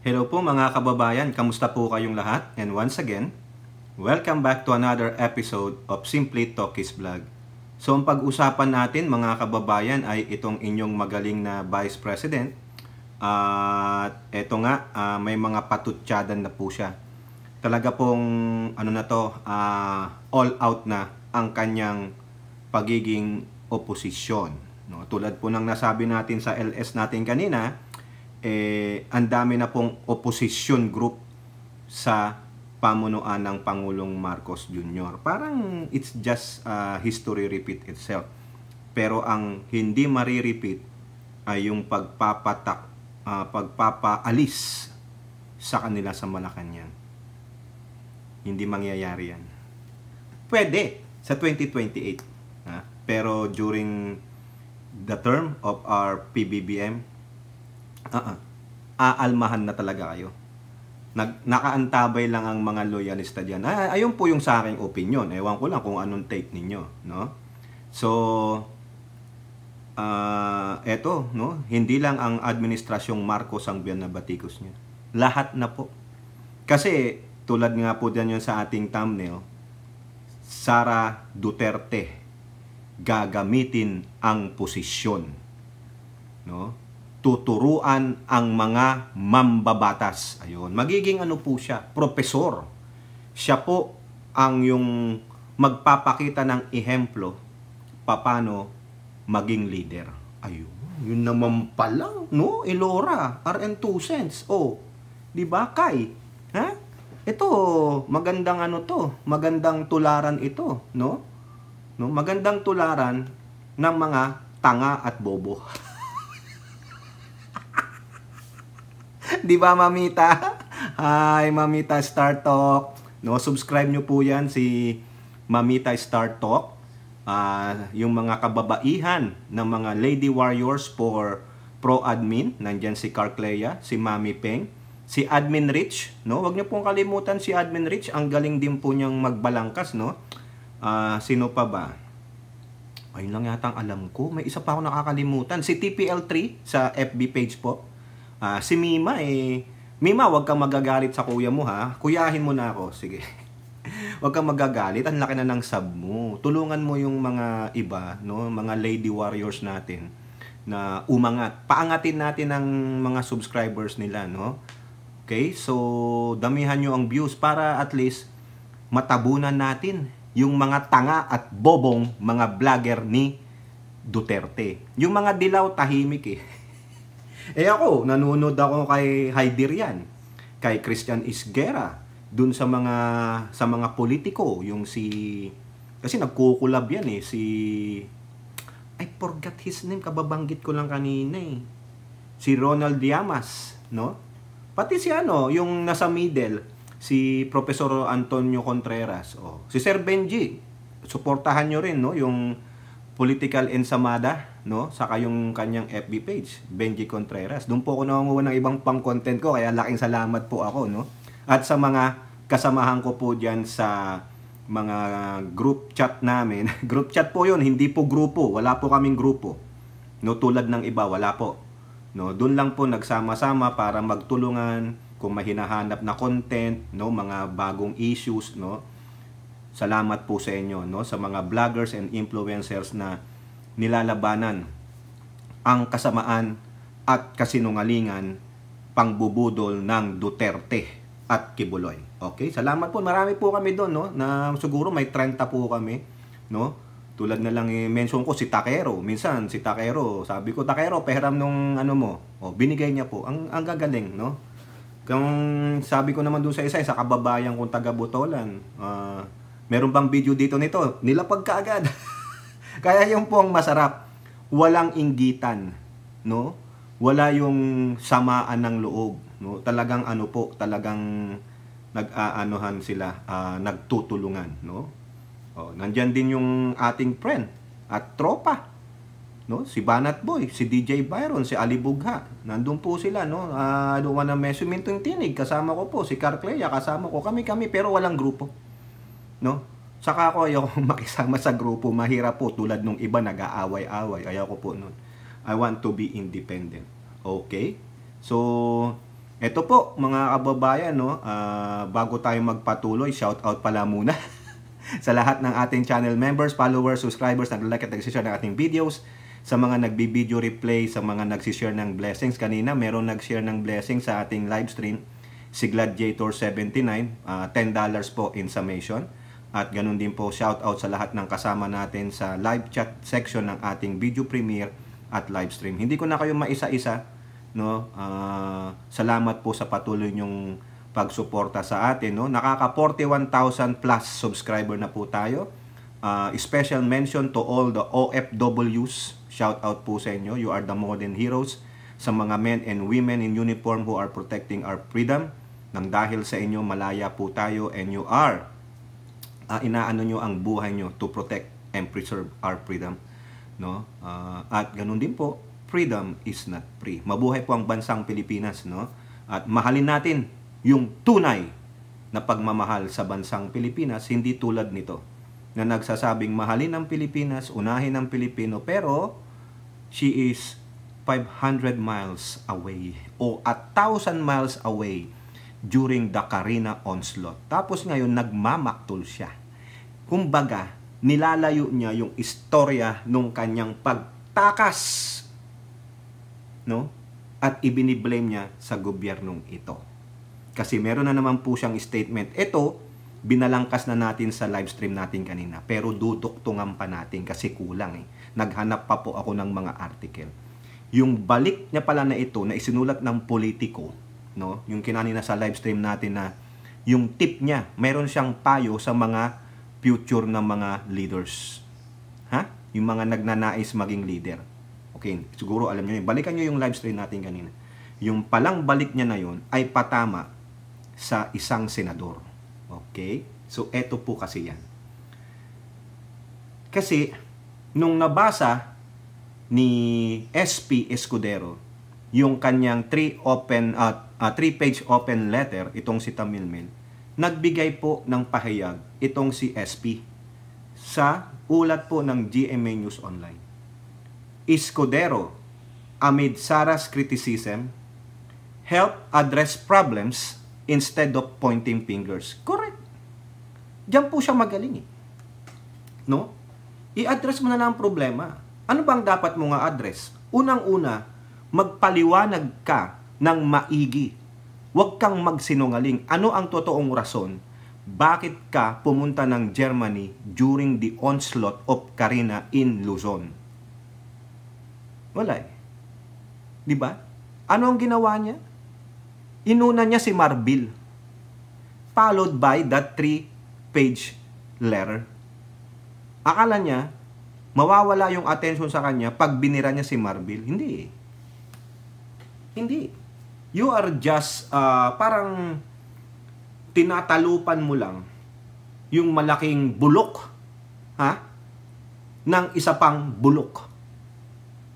Hello po mga kababayan, kamusta po kayong lahat? And once again, welcome back to another episode of Simply Talkies Vlog. So ang pag-usapan natin mga kababayan ay itong inyong magaling na Vice President. At eto nga, may mga patutsadan na po siya. Talaga pong all out na ang kanyang pagiging oposisyon. No? Tulad po ng nasabi natin sa LS natin kanina, ang dami na pong opposition group sa pamunuan ng Pangulong Marcos Jr. Parang it's just history repeat itself. Pero ang hindi marirepeat ay yung pagpapaalis sa kanila sa Malacanang. Hindi mangyayari yan. Pwede sa 2028. Pero during the term of our PBBM, aalmahan na talaga kayo. Nakaantabay lang ang mga loyalista diyan. Ayun po yung sa aking opinion. Ewan ko lang kung anong take ninyo, no? So eto, no? Hindi lang ang administrasyong Marcos ang binabatikos niya. Lahat na po. Kasi tulad nga po diyan yung sa ating thumbnail, Sara Duterte gagamitin ang posisyon, no? Tuturuan ang mga mambabatas. Ayun, magiging ano po siya, profesor. Siya po ang yung magpapakita ng ehemplo paano maging leader. Ayun, yun naman pala, no? Elora, RN 2 cents. Oh, di ba, Kai? Ha? Ito, magandang ano to, magandang tularan ito, no? No, magandang tularan ng mga tanga at bobo. Di ba, Mamita? Hi, Mamita Star Talk. No, subscribe nyo po yan si Mamita Star Talk. Yung mga kababaihan ng mga Lady Warriors for Pro Admin. Nandyan si Carclea, si Mami Peng, si Admin Rich. No, wag nyo pong kalimutan si Admin Rich. Ang galing din po niyang magbalangkas, no? Sino pa ba? Ayun lang yata ang alam ko. May isa pa ako nakakalimutan. Si TPL3 sa FB page po. Si Mima Mima, wag kang magagalit sa kuya mo, ha. Kuyahin mo na ako, sige. Wag kang magagalit, ang laki na ng sub mo. Tulungan mo yung mga iba, no, mga lady warriors natin na umangat. Paangatin natin ang mga subscribers nila, no. Okay? So, damihan nyo ang views para at least matabunan natin yung mga tanga at bobong mga vlogger ni Duterte. Yung mga dilaw tahimik ako, nanonood ako kay Haidirian, kay Christian Isguera, dun sa mga politiko, yung kasi nagkukulab yan I forgot his name, kababanggit ko lang kanina si Ronald Llamas, no? Pati si yung nasa middle, si Professor Antonio Contreras, si Sir Benji, suportahan nyo rin, no? Yung Political Ensamada, no? Saka yung kanyang FB page, Benji Contreras. Doon po ako nangunguha ng ibang pang-content ko, kaya laking salamat po ako, no? At sa mga kasamahan ko po diyan sa mga group chat namin. Group chat po 'yon, hindi po grupo. Wala po kaming grupo. No, tulad ng iba, wala po. No, doon lang po nagsama-sama para magtulungan kung may hinahanap na content, no, mga bagong issues, no? Salamat po sa inyo, no, sa mga vloggers and influencers na nilalabanan ang kasamaan at kasinungalingan pangbubudol ng Duterte at Kibuloy. Okay? Salamat po. Marami po kami doon, no, na siguro may 30 po kami, no? Tulad na lang mention ko si Takero. Minsan si Takero, sabi ko, Takero, pahiram nung mo. Binigay niya po. Ang gagaling, no? Kung sabi ko naman doon sa isa kababayan kong taga Botolan, meron bang video dito nito? Nilapag ka agad. Kaya yung po ang masarap. Walang inggitan, no? Wala yung samaan ng loob, no? Talagang talagang nag-aanohan sila, nagtutulungan, no? Nandiyan din yung ating friend at tropa, no? Si Banat Boy, si DJ Byron, si Ali Bugha. Nandun po sila, no? Duwa na Mesumintong Tinig, kasama ko po. Si Carclea, kasama ko. Kami, pero walang grupo. No? Saka ako ayoko makisama sa grupo, mahirap po tulad nung iba nag-aaway-away. Ayoko po nun. I want to be independent. Okay? So, Ito po mga kababayan, no, bago tayo magpatuloy, shout out pala muna sa lahat ng ating channel members, followers, subscribers, nag-like at nag-share ng ating videos, sa mga nagbi-video replay, sa mga nag-share ng blessings. Kanina meron nag-share ng blessings sa ating live stream, si Gladiator79, $10 po in summation. At ganun din po, shout out sa lahat ng kasama natin sa live chat section ng ating video premiere at live stream. Hindi ko na kayo maisa-isa, no? Salamat po sa patuloy nyong pagsuporta sa atin, no? Nakaka 41,000 plus subscriber na po tayo. Special mention to all the OFWs. Shout out po sa inyo. You are the modern heroes. Sa mga men and women in uniform who are protecting our freedom. Nang dahil sa inyo, malaya po tayo, and you are inaano nyo ang buhay nyo to protect and preserve our freedom, no? At ganun din po, freedom is not free. Mabuhay po ang bansang Pilipinas, no? At mahalin natin yung tunay na pagmamahal sa bansang Pilipinas, hindi tulad nito na nagsasabing mahalin ang Pilipinas, unahin ang Pilipino, pero she is 500 miles away o 1,000 miles away during the Karina onslaught. Tapos ngayon nagmamaktol siya. Kumbaga, nilalayo niya yung istorya nung kanyang pagtakas, no? At ibiniblame niya sa gobyernong ito. Kasi meron na naman po siyang statement. Ito, binalangkas na natin sa live stream natin kanina. Pero duduktungan pa natin kasi kulang eh. Naghanap pa po ako ng mga article. Yung balik niya pala na ito na isinulat ng Politico, no? Yung kinanina sa live stream natin na yung tip niya, meron siyang payo sa mga future na mga leaders. Ha? Yung mga nagnanais maging leader. Okay, siguro alam niyo yun. Balikan niyo yung live stream natin kanina. Yung palang balik niya na yun ay patama sa isang senador. Okay? So, eto po kasi yan. Kasi, nung nabasa ni SP Escudero yung kanyang 3-page open letter, itong si Tamilmin, nagbigay po ng pahayag itong si SP sa ulat po ng GMA News Online. Escudero, amid Sara's criticism, help address problems instead of pointing fingers. Correct. Diyan po siya magaling eh. No? I-address mo na lang ang problema. Ano bang dapat mo nga address? Unang-una, magpaliwanag ka ng maigi. Huwag kang magsinungaling. Ano ang totoong rason? Bakit ka pumunta ng Germany during the onslaught of Karina in Luzon? Wala eh. Diba? Ano ang ginawa niya? Inuna niya si Marbil. Followed by that 3-page letter. Akala niya, mawawala yung attention sa kanya pag binira niya si Marbil. Hindi eh. Hindi. You are just, parang tinatalupan mo lang yung malaking bulok, ha? Ng isa pang bulok.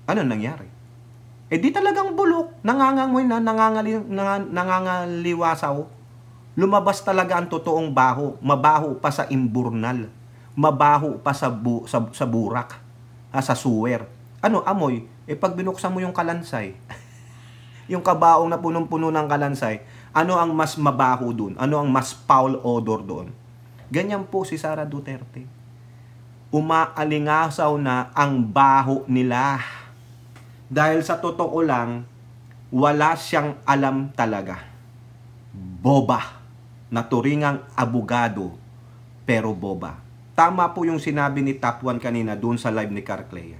Ano nangyari? Eh di talagang bulok, nangangangoy na, nangangaliwasaw. Lumabas talaga ang totoong baho, mabaho pa sa imburnal, mabaho pa sa burak, sa suwer. Ano, amoy? Eh pag binuksan mo yung kalansay, yung kabaong na punong-puno ng kalansay, ano ang mas mabaho doon? Ano ang mas foul odor doon? Ganyan po si Sara Duterte. Umaalingasaw na ang baho nila. Dahil sa totoo lang, wala siyang alam talaga. Boba. Naturingang abogado, pero boba. Tama po yung sinabi ni Top 1 kanina doon sa live ni Carclea.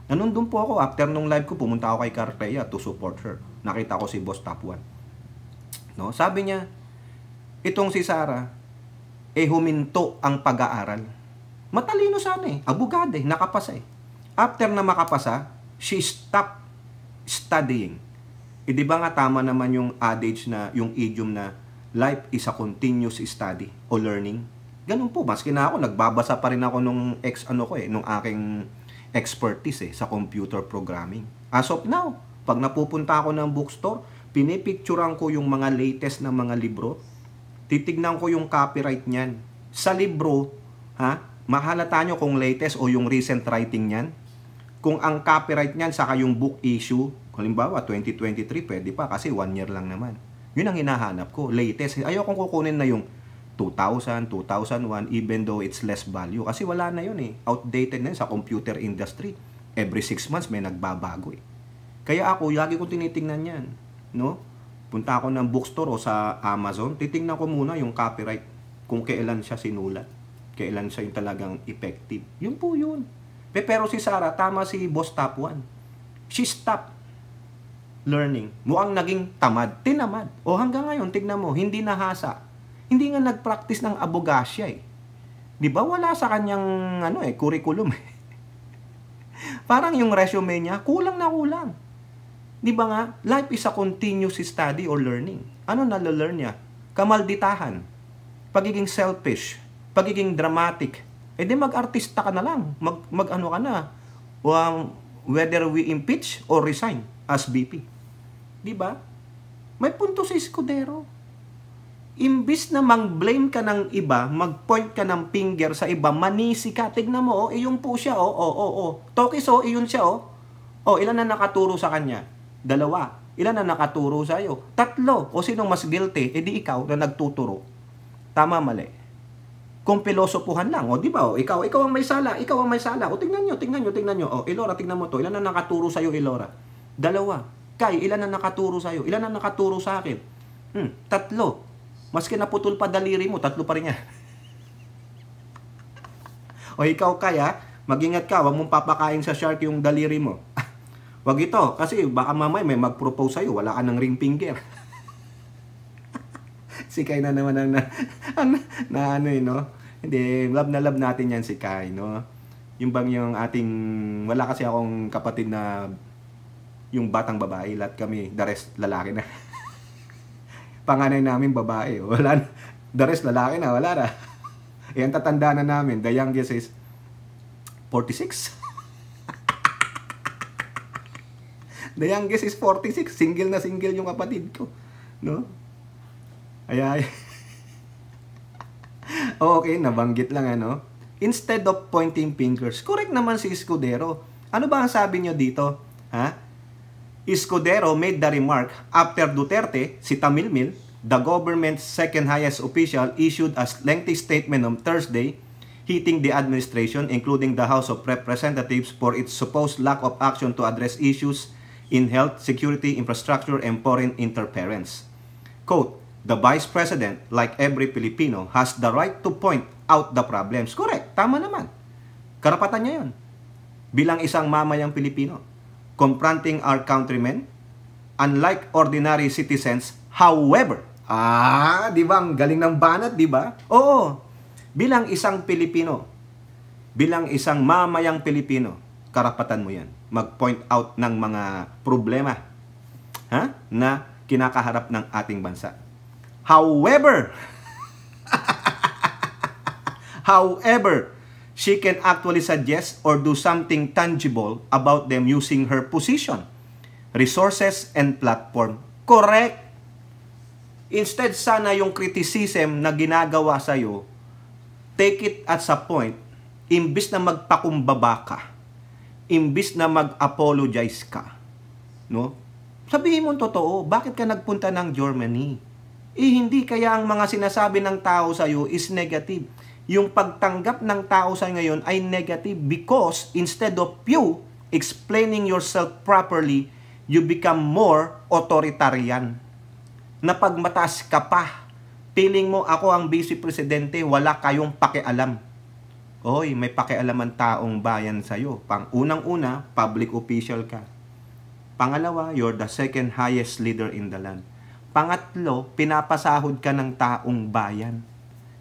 Nandun po ako, after nung live ko, pumunta ako kay Carclea to support her. Nakita ko si Boss Top 1. No? Sabi niya, itong si Sara, huminto ang pag-aaral. Matalino sana eh. Abogado eh. Nakapasa eh. After na makapasa, she stopped studying. Di ba nga tama naman yung adage na, yung idiom na, life is a continuous study o learning. Ganun po. Maski na ako, nagbabasa pa rin ako nung nung aking expertise sa computer programming. As of now, pag napupunta ako ng bookstore, pinipicturean ko yung mga latest na mga libro. Titignan ko yung copyright niyan. Sa libro, mahalata nyo kung latest o yung recent writing niyan. Kung ang copyright niyan saka yung book issue, halimbawa 2023, pwede pa kasi 1 year lang naman. Yun ang hinahanap ko, latest. Ayokong kukunin na yung 2000, 2001, even though it's less value. Kasi wala na yun eh. Outdated na yun sa computer industry. Every 6 months may nagbabago eh. Kaya ako, lagi kong tinitingnan yan. No? Punta ako ng bookstore o sa Amazon, titingnan ko muna yung copyright kung kailan siya sinulat. Kailan siya yung talagang effective. Yun po yun. Pero si Sarah, tama si Boss Top 1. She stopped learning. Mukhang naging tamad. Tinamad. O hanggang ngayon, tignan mo, hindi nahasa. Hindi nga nag-practice ng abogasya eh. Di ba? Wala sa kanyang curriculum eh. Parang yung resume niya, kulang na kulang. Di ba nga? Life is a continuous study or learning. Ano nalalearn niya? Kamalditahan. Pagiging selfish. Pagiging dramatic. Eh di mag-artista ka na lang. Mag-ano ka na. Whether we impeach or resign as VP. Di ba? May punto si Escudero. Imbis na mang-blame ka ng iba, mag-point ka ng finger sa iba, manisi ka. Tignan mo, yung po siya, Tokis, iyon siya, ilan na nakaturo sa kanya? 2. Ilan na nakaturo sa iyo? 3. O sinong mas guilty? E di ikaw na nagtuturo. Tama, mali. Kung pilosopuhan lang, di ba? Ikaw ang may sala, ikaw ang may sala. Tingnan nyo. Ilora, tingnan mo to. Ilan na nakaturo sa iyo, Ilora? 2. Kay, ilan na nakaturo sa iyo? Ilan na nakaturo sa akin? 3. Maski naputol pa daliri mo, 3 pa rin yan. O ikaw kaya, mag-ingat ka, wag mong papakain sa shark yung daliri mo. Wag ito, kasi baka mamay may mag-propose sa'yo, wala ka ng ring finger. Si Kai na naman Hindi, love na love natin yan si Kai, no? Yung bang yung ating, wala kasi akong kapatid na yung batang babae, lahat kami, the rest, lalaki na. Panganay namin babae, wala na. The rest, lalaki na, wala na. Yan, tatanda na namin. The youngest is 46. The youngest is 46. Single na single yung kapatid ko. No? Ay. Okay, nabanggit lang Instead of pointing fingers, correct naman si Escudero. Ano ba ang sabi nyo dito? Ha? Escudero made the remark after Duterte, si Tamilmil, the government's second highest official, issued a lengthy statement on Thursday hitting the administration, including the House of Representatives, for its supposed lack of action to address issues in health, security, infrastructure, and foreign interference. Quote, the Vice President, like every Filipino, has the right to point out the problems. Correct, tama naman. Karapatan niya yun. Bilang isang mamayang Pilipino, confronting our countrymen, unlike ordinary citizens, however, di ba, ang galing ng banat, di ba? Oo, bilang isang Pilipino, bilang isang mamayang Pilipino, karapatan mo yan, mag-point out ng mga problema na kinakaharap ng ating bansa. However, she can actually suggest or do something tangible about them using her position, resources, and platform. Correct. Instead, sana yung criticism na ginagawa sa'yo, take it as a point, imbis na magpakumbaba ka, imbis na mag-apologize ka, no? Sabihin mo totoo, bakit ka nagpunta ng Germany? Hindi kaya ang mga sinasabi ng tao sa'yo is negative. Yung pagtanggap ng tao sa ngayon ay negative because instead of you explaining yourself properly, you become more authoritarian. Na pag mataas ka pa, feeling mo ako ang vice presidente, wala kayong pakialam. Oy, may pakialam ang taong bayan sa'yo. Unang-una, public official ka. Pangalawa, you're the second highest leader in the land. Pangatlo, pinapasahod ka ng taong bayan.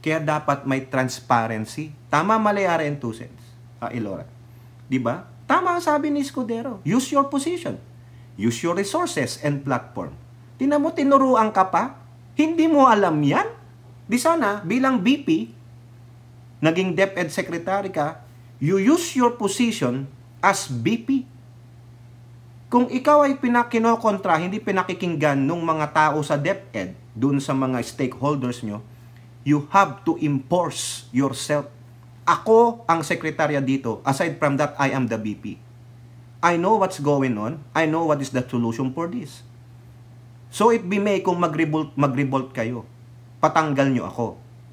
Kaya dapat may transparency. Tama, mali, RN 2 cents. Ilora. Diba? Tama ang sabi ni Escudero. Use your position. Use your resources and platform. Tinan mo, tinuruan ka pa? Hindi mo alam yan? Di sana, bilang VP, naging DepEd Secretary ka, you use your position as VP. Kung ikaw ay kinontra, hindi pinakikinggan ng mga tao sa DepEd, dun sa mga stakeholders nyo, you have to enforce yourself. Ako ang sekretarya dito. Aside from that, I am the VP. I know what's going on. I know what is the solution for this. So it be may kung mag-revolt kayo, patanggal nyo ako.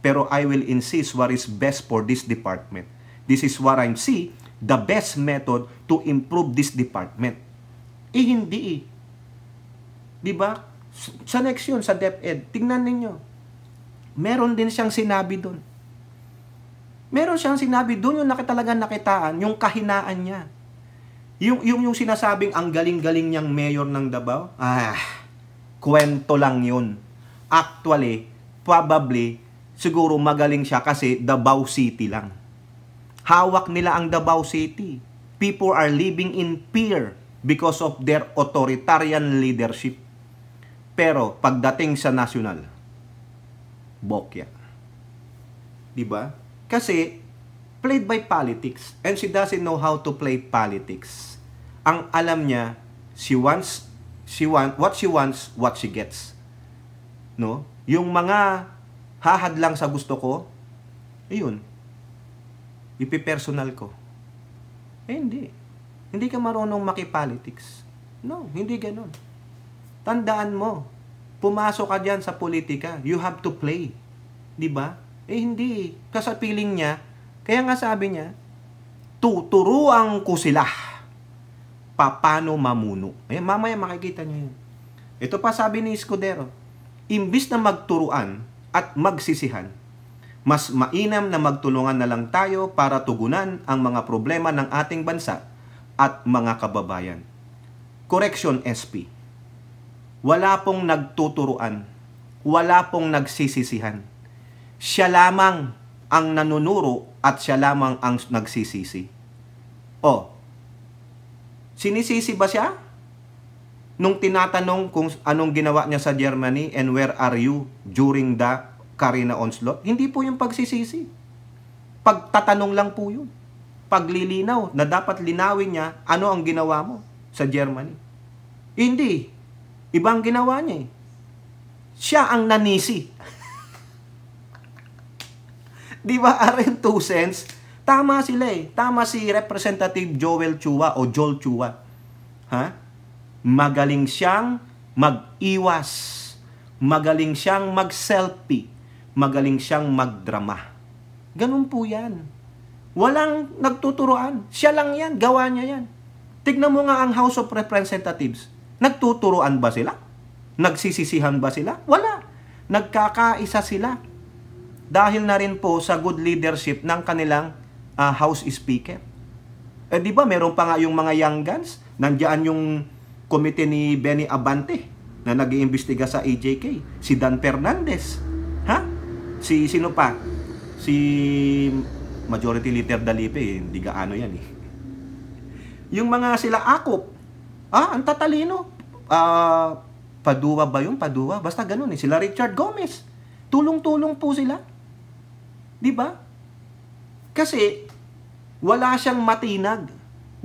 Pero I will insist what is best for this department. This is what I see, the best method to improve this department. Hindi eh. Diba? Sa next yun, sa DepEd, tingnan ninyo. Meron din siyang sinabi doon. Meron siyang sinabi doon yung talagang nakitaan, yung kahinaan niya. Yung sinasabing ang galing-galing niyang mayor ng Davao, kwento lang yun. Actually, probably, siguro magaling siya kasi Davao City lang. Hawak nila ang Davao City. People are living in fear because of their authoritarian leadership. Pero pagdating sa national, bokya. Diba? Kasi played by politics and she doesn't know how to play politics. Ang alam niya, what she wants, what she gets. No? Yung mga hahad lang sa gusto ko, ayun, ipipersonal ko. Hindi. Hindi ka marunong makipolitics. No, hindi ganun. Tandaan mo, pumasok ka dyan sa politika, you have to play. Diba? Hindi. Kasi feeling niya, kaya nga sabi niya, tuturuan ko sila paano mamuno. Mamaya makikita niyo yun. Ito pa sabi ni Escudero, imbis na magturuan at magsisihan, mas mainam na magtulungan na lang tayo para tugunan ang mga problema ng ating bansa at mga kababayan. Correction, SP. Wala pong nagtuturuan. Wala pong nagsisisihan. Siya lamang ang nanunuro at siya lamang ang nagsisisi. Sinisisi ba siya? Nung tinatanong kung anong ginawa niya sa Germany and where are you during the Carina onslaught, hindi po yung pagsisisi. Pagtatanong lang po yun. Paglilinaw na dapat linawin niya ano ang ginawa mo sa Germany. Hindi. Ibang ginawa niya eh. Siya ang nanisi. Di ba, RN 2 cents? Tama sila eh. Tama si Representative Joel Chua o Joel Chua. Magaling siyang mag-iwas. Magaling siyang mag-selfie. Magaling siyang magdrama. Ganun po yan. Walang nagtuturoan. Siya lang yan. Gawa niya yan. Tignan mo nga ang House of Representatives. Nagtuturoan ba sila? Nagsisisihan ba sila? Wala. Nagkakaisa sila. Dahil na rin po sa good leadership ng kanilang House Speaker. Di ba meron pa nga yung mga young guns? Nandiyan yung komite ni Benny Abante na nag-iimbestiga sa AJK. Si Dan Fernandez. Sino pa? Si Majority Leader Dalipe. Hindi gaano yan eh. Yung mga sila Akop. Ang tatalino. Padua ba yun? Padua? Basta ganun eh. Sila Richard Gomez. Tulong-tulong po sila. Di ba? Kasi wala siyang matinag.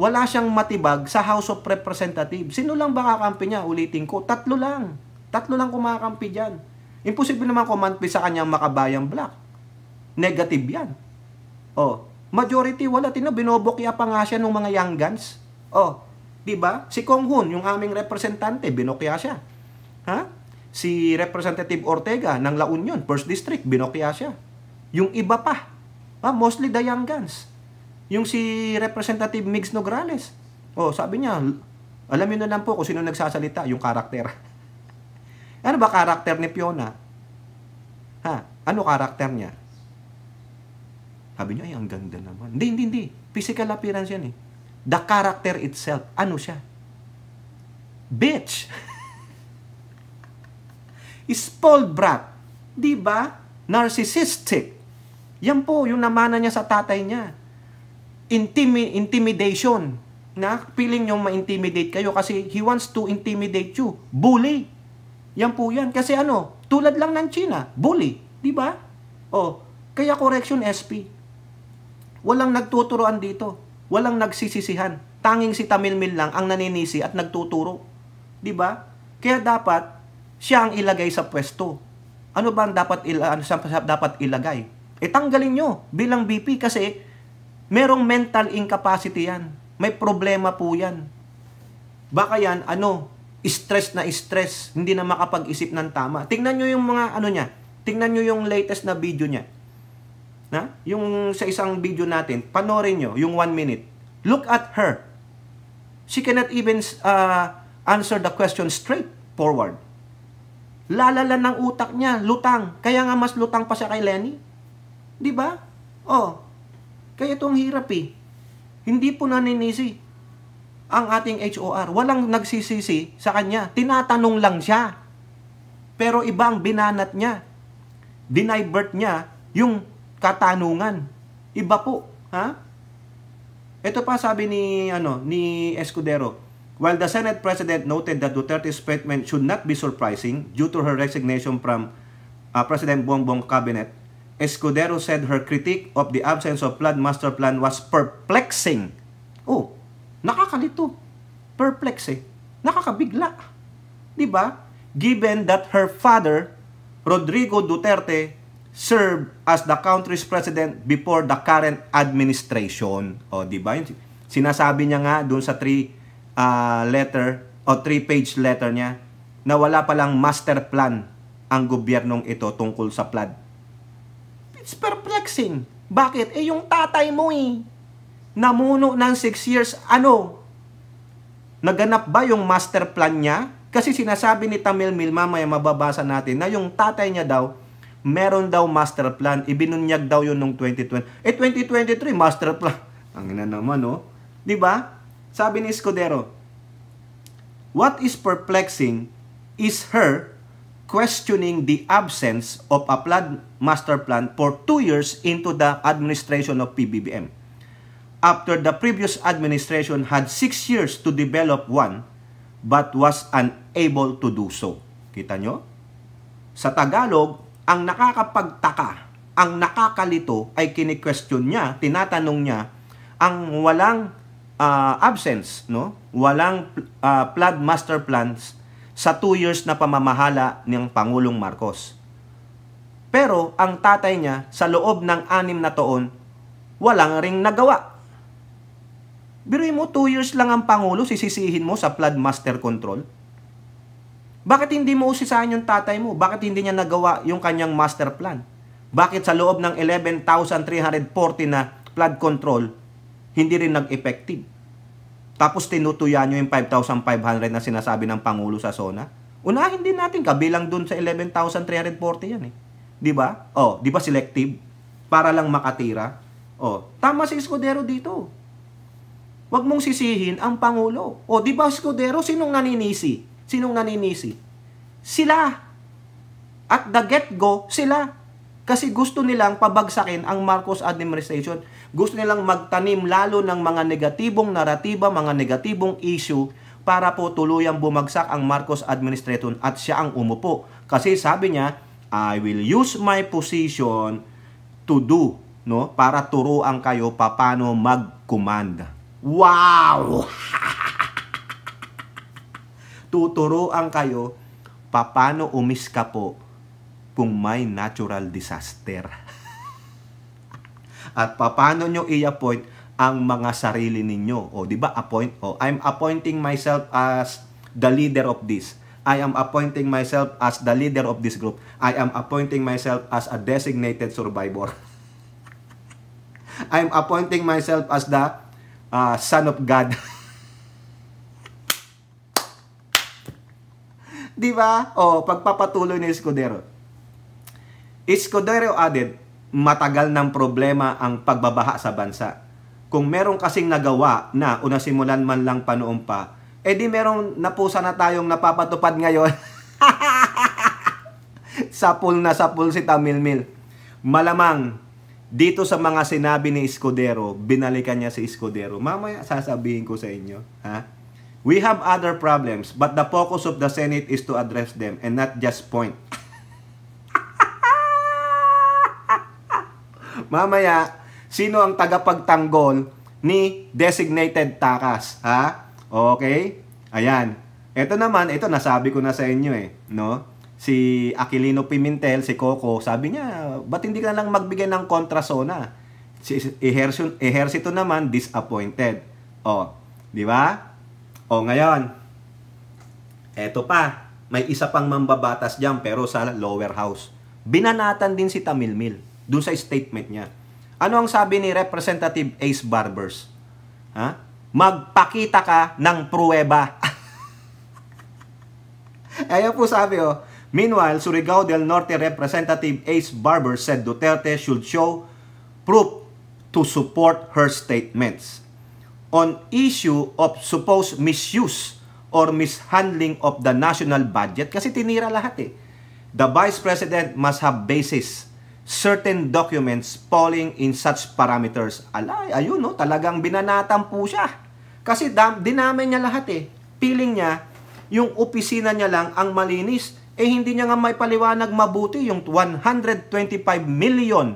Wala siyang matibag sa House of Representatives. Sino lang ba kakampi niya? Ulitin ko, 3 lang. 3 lang kumakampi dyan. Imposible naman kumanpi sa kanyang Makabayang Black. Negative yan. Majority, wala. Binobokya pa nga siya ng mga young guns. Di ba? Si Kong Hun, yung aming representante, binokya siya. Si Representative Ortega ng La Union, 1st District, binokya siya. Yung iba pa, mostly the young guns. Yung si Representative Migs Nograles, sabi niya, alam niyo na lang po kung sino nagsasalita, yung karakter. Ano ba karakter ni Fiona? Ano karakter niya? Sabi niya, ang ganda naman. Hindi. Physical appearance yan eh. The character itself, ano siya? Bitch! Spoiled brat. Diba? Narcissistic. Yan po, yung namana niya sa tatay niya. Intimidation. Feeling nyo ma-intimidate kayo kasi he wants to intimidate you. Bully. Yan po yan. Kasi tulad lang ng China. Bully. Diba? Kaya correction, SP. Walang nagtuturoan dito. Walang nagsisisihan. Tanging si Tamilmil lang ang naninisi at nagtuturo. Diba? Kaya dapat siya ang ilagay sa pwesto. Ano ba ang dapat ilagay? Tanggalin nyo bilang BP kasi merong mental incapacity yan. May problema po yan. Baka yan, stress, hindi na makapag-isip ng tama. Tingnan nyo yung mga ano niya, tingnan nyo yung latest na video niya. Yung sa isang video natin, panoorin nyo, yung 1 minute. Look at her. She cannot even answer the question straight forward. Lalala ng utak niya, lutang. Kaya nga mas lutang pa siya kay Lenny. Di ba? Oh, kaya itong hirap eh. Hindi po naninisi ang ating HOR. Walang nagsisisi sa kanya. Tinatanong lang siya. Pero iba ang binanat niya. Dinivert niya yung katanungan. Iba po. Ito pa sabi ni Escudero. While the Senate President noted that Duterte's statement should not be surprising due to her resignation from President Bongbong cabinet, Escudero said her critique of the absence of flood master plan was perplexing. Oh, nakakalito. Perplex Nakakabigla. 'Di ba? Given that her father, Rodrigo Duterte, served as the country's president before the current administration. O, 'di ba? Sinasabi niya nga doon sa 3-page letter niya na wala palang master plan ang gobyernong ito tungkol sa flood. It's perplexing. Bakit? Yung tatay mo namuno ng 6 years, naganap ba yung master plan niya? Kasi sinasabi ni Tamilmil, mamaya mababasa natin, na yung tatay niya daw, meron daw master plan. Ibinunyag daw yun nung 2020. 2023, master plan. Ang ina naman, Diba? Sabi ni Escudero, what is perplexing is her questioning the absence of a flood master plan for 2 years into the administration of PBBM. After the previous administration had 6 years to develop one, but was unable to do so. Kita nyo? Sa Tagalog, ang nakakapagtaka, ang nakakalito ay kini-question niya, tinatanong niya, ang walang absence, walang flood master plans sa 2 years na pamamahala ng Pangulong Marcos. Pero ang tatay niya, sa loob ng 6 na taon, walang ring nagawa. Biruin mo, 2 years lang ang Pangulo, sisisihin mo sa flood master control? Bakit hindi mo usisahan yung tatay mo? Bakit hindi niya nagawa yung kanyang master plan? Bakit sa loob ng 11,340 na flood control, hindi rin nag-effective? Tapos tinutuya nyo yung 5,500 na sinasabi ng Pangulo sa SONA. Unahin din natin, kabilang dun sa 11,340 yan Di ba? Di ba selective? Para lang makatira. Tama si Escudero dito. Huwag mong sisihin ang Pangulo. Di ba Escudero, sinong naninisi? Sila. At the get-go, sila. Kasi gusto nilang pabagsakin ang Marcos administration. Gusto nilang magtanim lalo ng mga negatibong naratiba, mga negatibong issue para po tuluyang bumagsak ang Marcos administration at siya ang umupo. Kasi sabi niya, I will use my position to do, para turuan kayo paano mag-command. Wow! Tuturuan kayo paano umiska po kung may natural disaster. At paano nyo i-appoint ang mga sarili ninyo? Di ba? I'm appointing myself as the leader of this. I am appointing myself as the leader of this group. I am appointing myself as a designated survivor. I'm appointing myself as the son of God. Di ba? Pagpapatuloy ni Escudero. Escudero added, matagal ng problema ang pagbabaha sa bansa. Kung meron kasing nagawa na simulan man lang pa noon pa, di meron na po sana tayong napapatupad ngayon. Sapul si Tamilmil. Malamang, dito sa mga sinabi ni Escudero, binalikan niya si Escudero. Mamaya sasabihin ko sa inyo. We have other problems, but the focus of the Senate is to address them and not just point. Mamaya, sino ang tagapagtanggol ni designated takas? Okay? Ayan. Ito nasabi ko na sa inyo Si Aquilino Pimentel, si Coco, sabi niya, ba't hindi ka na lang magbigay ng kontrasona? Si Ejercito naman, disappointed. Di ba? Ngayon, Eto pa, may isa pang mambabatas dyan pero sa lower house. Binanatan din si Tamilmil dun sa statement niya. Ano ang sabi ni Representative Ace Barbers? Ha? Magpakita ka ng pruweba. Ayan po sabi Meanwhile, Surigao del Norte Representative Ace Barbers said Duterte should show proof to support her statements. On issue of supposed misuse or mishandling of the national budget, kasi tinira lahat the Vice President must have basis certain documents falling in such parameters. Ayun talagang binanatan po siya. Kasi dinamin niya lahat Feeling niya, yung opisina niya lang ang malinis. Hindi niya nga may paliwanag mabuti yung 125 million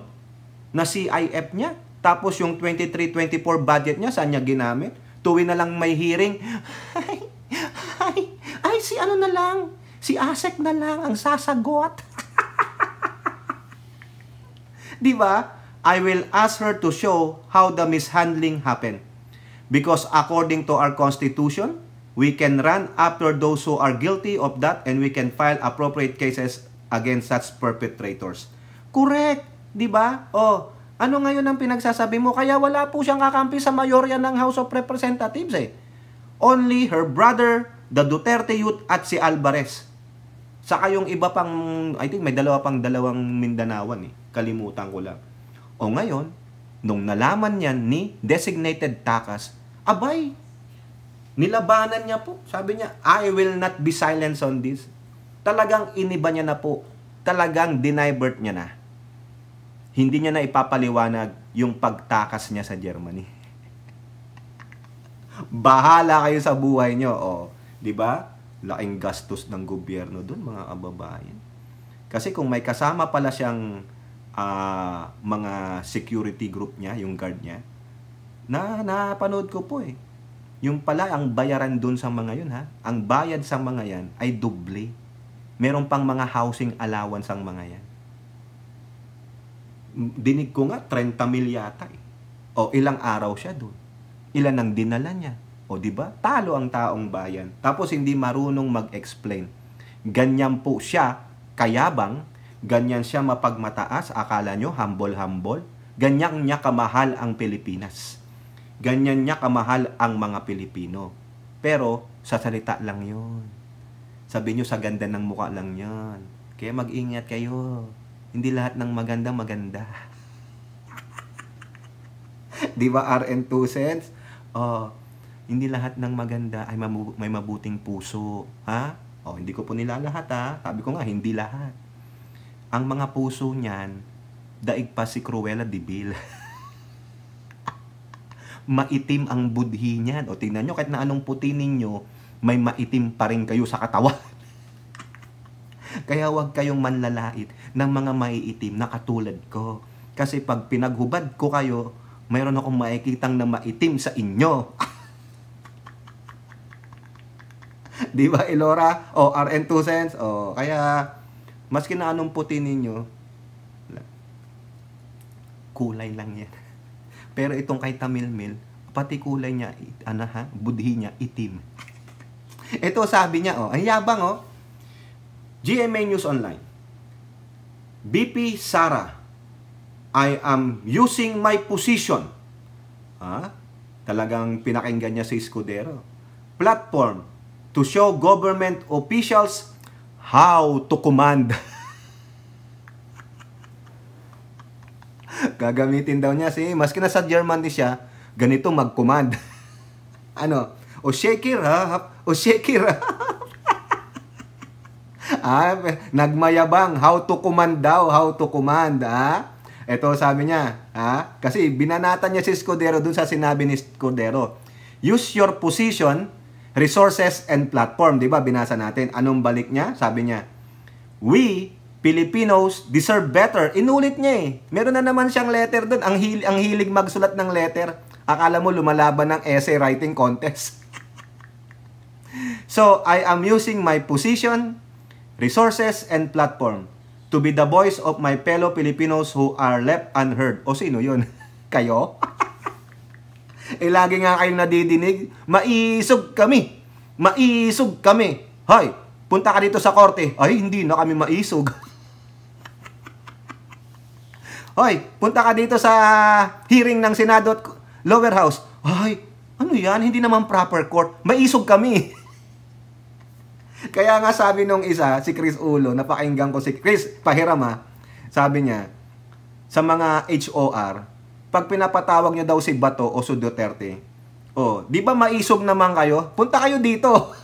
na CIF niya. Tapos yung 23-24 budget niya, saan niya ginamit? Tuwi na lang may hearing. Ay, si ano na lang, si ASEC na lang ang sasagot. Di ba? I will ask her to show how the mishandling happened. Because according to our Constitution, we can run after those who are guilty of that and we can file appropriate cases against such perpetrators. Correct, di ba? Ano ngayon ang pinagsasabi mo? Kaya wala po siyang kakampi sa mayorya ng House of Representatives Only her brother, the Duterte Youth at si Alvarez. Saka yung iba pang, I think may dalawang Mindanawan Kalimutan ko lang. Ngayon, nung nalaman niyan ni designated Takas, abay, nilabanan niya po. Sabi niya, I will not be silenced on this. Talagang iniba niya na po. Talagang dinivert niya na. Hindi niya na ipapaliwanag yung pagtakas niya sa Germany. Bahala kayo sa buhay niyo. Di ba? Laking gastos ng gobyerno doon, mga kababayan. Kasi kung may kasama pala siyang mga security group niya, yung guard niya, napanood ko po Yung pala, ang bayaran doon sa mga yun ang bayad sa mga yan ay doble. Meron pang mga housing allowance ang mga yan. Dinig ko nga, 30 mil yata ilang araw siya doon. Ilan ang dinala niya. Di ba? Talo ang taong bayan. Tapos hindi marunong mag-explain. Ganyan po siya, kayabang, ganyan siya mapagmataas, akala nyo, humble-humble. Ganyan niya kamahal ang Pilipinas. Ganyan niya kamahal ang mga Pilipino. Pero, sa salita lang yun. Sabi nyo, sa ganda ng mukha lang yan. Kaya mag-ingat kayo. Hindi lahat ng maganda, maganda. Di ba, RN 2 cents? Hindi lahat ng maganda ay may mabuting puso. Hindi ko po nila lahat Sabi ko nga, hindi lahat. Ang mga puso niyan, daig pa si Cruella de Vil. Maitim ang budhi niyan. Tingnan nyo, kahit na anong puti ninyo, may maitim pa rin kayo sa katawan. Kaya huwag kayong manlalait ng mga maiitim na katulad ko. Kasi pag pinaghubad ko kayo, mayroon akong makikitang na maitim sa inyo. Di ba, Elora? RN 2 cents? Kaya, maski na anong puti ninyo, kulay lang yan. Pero itong kay Tamilmil, pati kulay niya, budhi niya, itim. Ito sabi niya, ang yabang, GMA News Online. BP Sara, I am using my position. Talagang pinakinggan niya si Escudero. Platform to show government officials how to command. Gagamitin daw niya maski na sa Germany siya, ganito mag-command. O shakir o shakir nagmayabang, how to command daw, how to command, Ito sabi niya, kasi binanatan niya si Escudero dun sa sinabi ni Escudero. Use your position, resources, and platform. Diba, binasa natin. Anong balik niya? Sabi niya, we, Filipinos, deserve better. Inulit niya Meron na naman siyang letter dun. Ang hilig magsulat ng letter. Akala mo lumalaban ng essay writing contest. So, I am using my position, resources, and platform to be the voice of my fellow Filipinos who are left unheard. O sino yun? Kayo? Lagi nga kayong nadidinig, maisog kami. Maisog kami. Hoy, punta ka dito sa korte. Ay, hindi na kami maisog. Hoy, punta ka dito sa hearing ng Senado at Lower House. Ay, ano yan? Hindi naman proper court. Maisog kami. Kaya nga sabi nung isa, si Chris Ulo, napakinggan ko si Chris, pahiram ha. Sabi niya, sa mga HOR, pag pinapatawag niyo daw si Bato o si Duterte, oh, di ba maisog naman kayo? Punta kayo dito.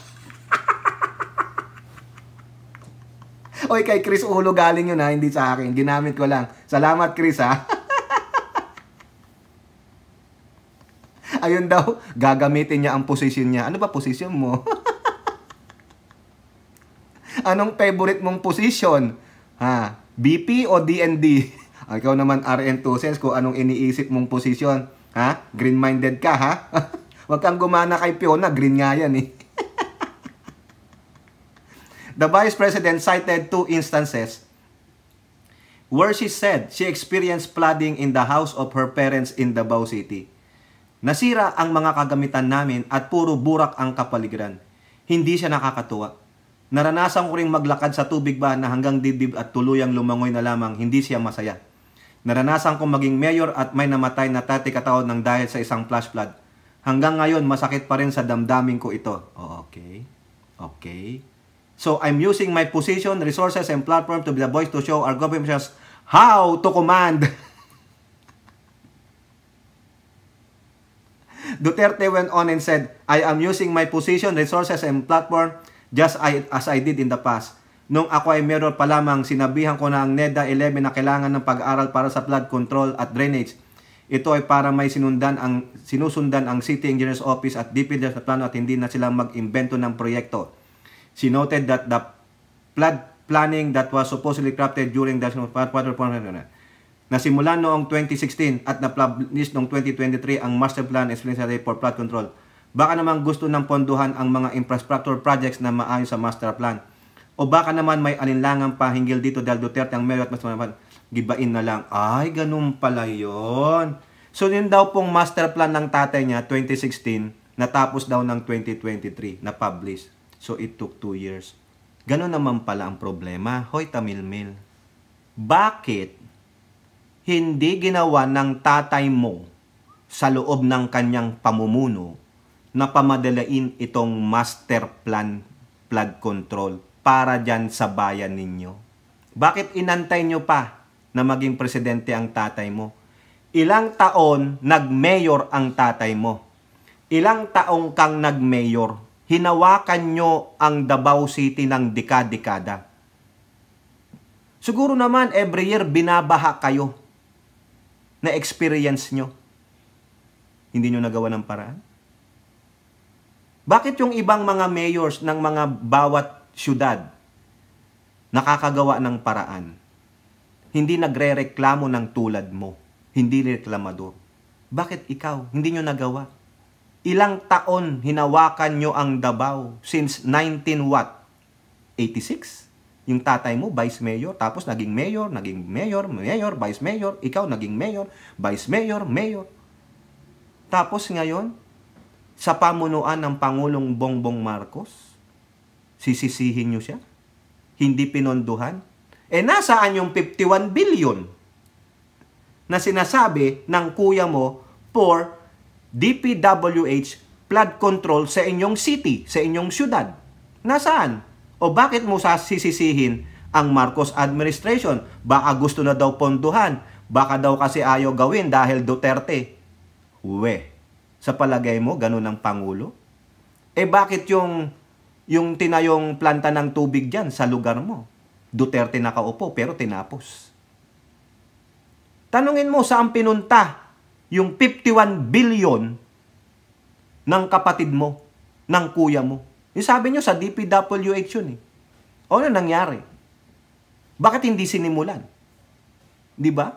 Oy, kay Chris Ulo galing yun ha, hindi sa akin. Ginamit ko lang. Salamat, Chris ha. Ayun daw, gagamitin niya ang posisyon niya. Ano ba posisyon mo? Anong favorite mong posisyon? Ha? BP o DND? Ikaw naman RN2 sense kung anong iniisip mong posisyon. Ha? Green-minded ka ha? Huwag kang gumana kay Fiona, green nga yan eh. The Vice President cited 2 instances where she said she experienced flooding in the house of her parents in Davao City. Nasira ang mga kagamitan namin at puro burak ang kapaligiran. Hindi siya nakakatuwa. Naranasan ko ring maglakad sa tubig ba na hanggang dibdib at tuluyang lumangoy na lamang, hindi siya masaya. Naranasan kong maging mayor at may namatay na 30 kataon ng dahil sa isang flash flood. Hanggang ngayon, masakit pa rin sa damdamin ko ito. Oh, okay. Okay. So, I'm using my position, resources, and platform to be the voice to show our government officials how to command. Duterte went on and said, I am using my position, resources, and platform just as I did in the past. Nung ako ay mayor pa lamang, sinabihan ko na ang NEDA 11 na kailangan ng pag-aaral para sa flood control at drainage. Ito ay para may sinusundan ang City Engineer's Office at DPWH na plano at hindi na sila mag-imbento ng proyekto. She noted that the flood planning that was supposedly crafted during the nasimula noong 2016 at na-publish noong 2023 ang Master Plan Explanatory for Flood Control. Baka naman gusto ng ponduhan ang mga infrastructure projects na maayon sa Master Plan. O baka naman may alinlangan pa hinggil dito dahil Duterte ang mayor at mas gibain na lang. Ay, ganun pala yun. So, yun daw pong Master Plan ng tatay niya, 2016, natapos daw ng 2023, na-publish. So, it took 2 years. Ganun naman pala ang problema. Hoy, Tamilmil. Bakit hindi ginawa ng tatay mo sa loob ng kanyang pamumuno na pamadalain itong master plan flood control para dyan sa bayan ninyo? Bakit inantay nyo pa na maging presidente ang tatay mo? Ilang taon nag-mayor ang tatay mo? Ilang taong kang nag-mayor? Hinawakan nyo ang Davao City ng dekada-dekada. Siguro naman every year binabaha kayo na experience nyo. Hindi nyo nagawa ng paraan? Bakit yung ibang mga mayors ng mga bawat syudad nakakagawa ng paraan? Hindi nagre-reklamo ng tulad mo. Hindi reklamador. Bakit ikaw? Hindi nyo nagawa. Ilang taon hinawakan nyo ang Davao since 86? Yung tatay mo, vice mayor, tapos naging mayor, vice mayor, ikaw naging mayor, vice mayor, mayor. Tapos ngayon, sa pamunuan ng Pangulong Bongbong Marcos, sisisihin nyo siya? Hindi pinonduhan? Nasaan yung 51 billion na sinasabi ng kuya mo for DPWH flood control sa inyong city, sa inyong syudad? Nasaan? O bakit mo sisisihin ang Marcos administration? Baka gusto na daw ponduhan. Baka daw kasi ayaw gawin dahil Duterte. Sa palagay mo, ganun ang Pangulo? Bakit yung tinayong planta ng tubig dyan sa lugar mo? Duterte nakaupo pero tinapos. Tanungin mo saan pinunta yung 51 billion ng kapatid mo, ng kuya mo. Yung sabi nyo sa DPWH yun eh. O ano nangyari? Bakit hindi sinimulan? Di ba?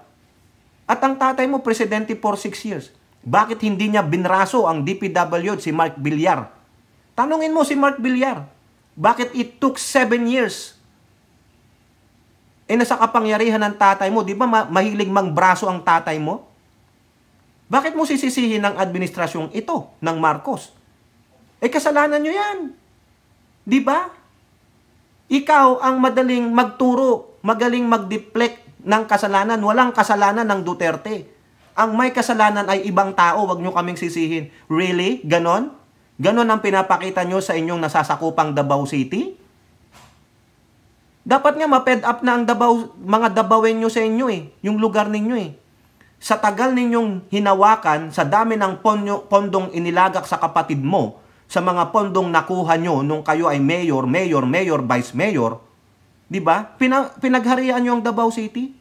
At ang tatay mo, presidente for 6 years. Bakit hindi niya binraso ang DPWH si Mark Villar? Tanungin mo si Mark Villar. Bakit it took 7 years? Nasa kapangyarihan ng tatay mo, di ba mahilig mangbraso ang tatay mo? Bakit mo sisisihin ang administrasyong ito ng Marcos? Kasalanan nyo yan. Di ba? Ikaw ang madaling magturo, magaling mag-deflect ng kasalanan. Walang kasalanan ng Duterte. Ang may kasalanan ay ibang tao, wag nyo kaming sisihin. Really? Ganon? Ganon ang pinapakita nyo sa inyong nasasakupang Davao City? Dapat nga ma-fed up na ang Davao, mga Davaoenyo sa inyo yung lugar ninyo Sa tagal ninyong hinawakan, sa dami ng pondong inilagak sa kapatid mo, sa mga pondong nakuha nyo nung kayo ay mayor, vice mayor, di ba? Pinagharian nyo ang Davao City.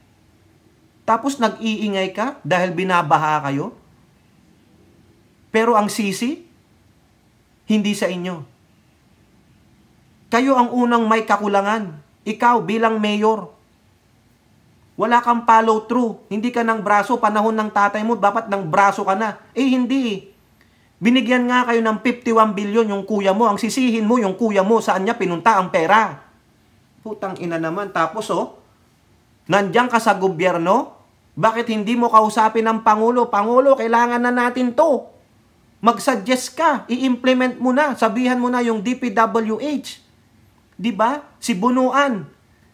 Tapos nag-iingay ka dahil binabaha kayo. Pero ang sisi, hindi sa inyo. Kayo ang unang may kakulangan. Ikaw bilang mayor. Wala kang follow through. Hindi ka ng braso. Panahon ng tatay mo, dapat ng braso ka na. Hindi. Binigyan nga kayo ng 51 billion yung kuya mo. Ang sisihin mo, yung kuya mo, saan niya pinunta ang pera? Putang ina naman. Tapos nandiyan ka sa gobyerno, bakit hindi mo kausapin ng Pangulo? Pangulo, kailangan na natin to. Mag-suggest ka, i-implement mo na, sabihan mo na yung DPWH. Di ba? Si Bunuan,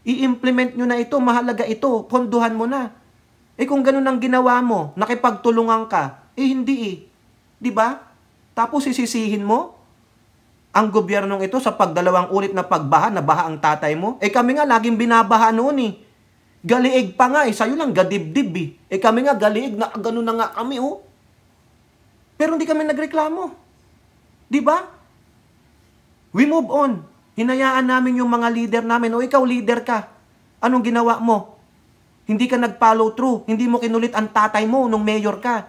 i-implement nyo na ito, mahalaga ito, ponduhan mo na. Kung ganun ang ginawa mo, nakipagtulungan ka, hindi Di ba? Tapos sisisihin mo ang gobyernong ito sa pagdalawang ulit na pagbaha, nabaha ang tatay mo. Kami nga laging binabaha noon Galiig pa nga sa'yo lang gadibdib kami nga galiig, na ganun na nga kami Pero hindi kami nagreklamo. Di ba? We move on. Hinayaan namin yung mga leader namin. Ikaw leader ka. Anong ginawa mo? Hindi ka nag-follow through. Hindi mo kinulit ang tatay mo nung mayor ka.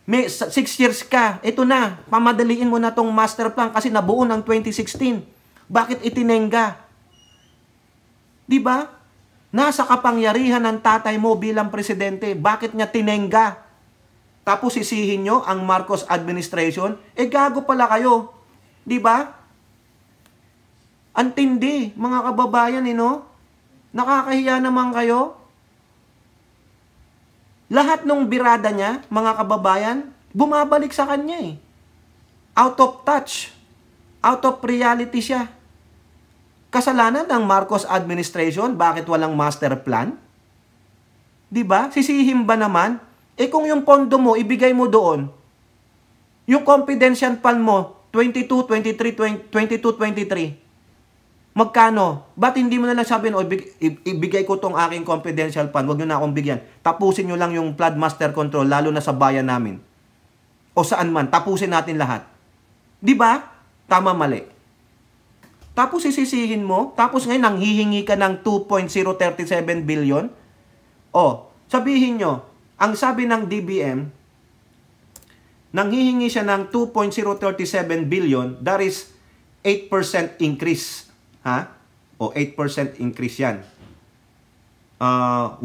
May 6 years ka. Ito na. Pamadaliin mo na tong master plan kasi nabuo ng 2016. Bakit itinengga? Di ba? Nasa kapangyarihan ng tatay mo bilang presidente. Bakit niya tinengga? Tapos sisihin nyo ang Marcos administration. Gago pala kayo. Di ba? Antindi, mga kababayan, Nakakahiya naman kayo. Lahat ng birada niya, mga kababayan, bumabalik sa kanya Out of touch. Out of reality siya. Kasalanan ng Marcos administration, bakit walang master plan? Diba? Sisihin ba naman? Kung yung pondo mo, ibigay mo doon, yung confidential fund mo, 22-23, magkano? Ba't hindi mo na lang sabihin, ibigay ko tong aking confidential fund, wag nyo na akong bigyan. Tapusin nyo lang yung flood master control, lalo na sa bayan namin. O saan man, tapusin natin lahat. Di ba? Tama, mali. Tapos sisisihin mo, tapos ngayon nanghihingi ka ng 2.037 billion. Sabihin nyo, ang sabi ng DBM, nanghihingi siya ng 2.037 billion, that is 8% increase. 8% increase yan. 1.6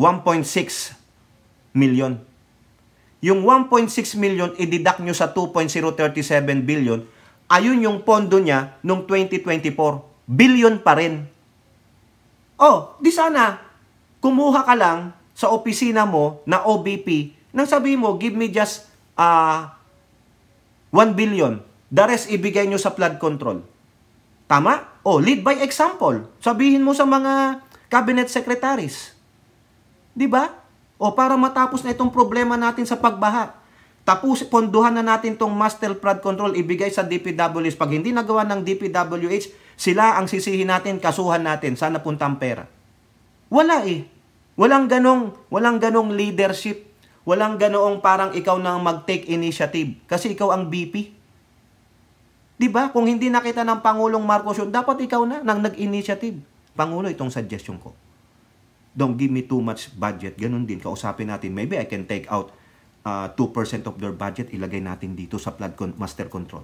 million. Yung 1.6 million, i-deduct nyo sa 2.037 billion, ayun yung pondo niya noong 2024. Billion pa rin. Di sana, kumuha ka lang sa opisina mo na OBP, nang sabi mo, give me just 1 billion. The rest, ibigay nyo sa flood control. Tama? Lead by example. Sabihin mo sa mga cabinet secretaries. Di ba? Para matapos na itong problema natin sa pagbaha. Tapos, ponduhan na natin itong master flood control, ibigay sa DPWH. Pag hindi nagawa ng DPWH, sila ang sisihin natin, kasuhan natin. Saan napunta ang pera? Wala Walang ganong leadership. Walang ganoong parang ikaw nang mag-take initiative. Kasi ikaw ang BP. Diba? Kung hindi nakita ng Pangulong Marcos yun, dapat ikaw na nang nag-initiative. Pangulo, itong suggestion ko. Don't give me too much budget. Ganun din, kausapin natin. Maybe I can take out 2% of their budget, ilagay natin dito sa flood master control.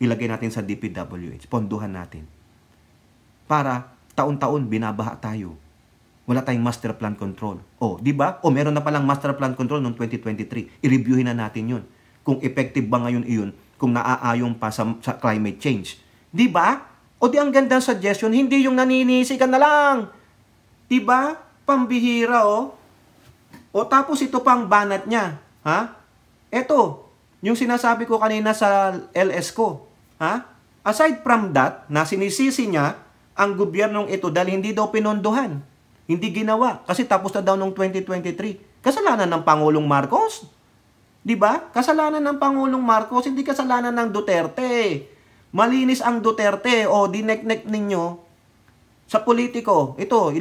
Ilagay natin sa DPWH. Ponduhan natin. Para taon-taon binabaha tayo. Wala tayong master plan control. Di ba? Meron na palang master plan control noong 2023. I-reviewin na natin yun. Kung effective ba ngayon iyon, kung naaayon pa sa climate change. Di ba? Di ang gandang suggestion, hindi yung naninisi ka na lang. Di ba? Pambihira, tapos ito pang banat niya. Ito, yung sinasabi ko kanina sa LS ko. Aside from that, na sinisisi niya ang gobyernong ito dahil hindi daw pinondohan. Hindi ginawa. Kasi tapos na daw noong 2023. Kasalanan ng Pangulong Marcos. Di ba? Kasalanan ng Pangulong Marcos, hindi kasalanan ng Duterte. Malinis ang Duterte. O, dinek-nek ninyo sa politiko. Ito,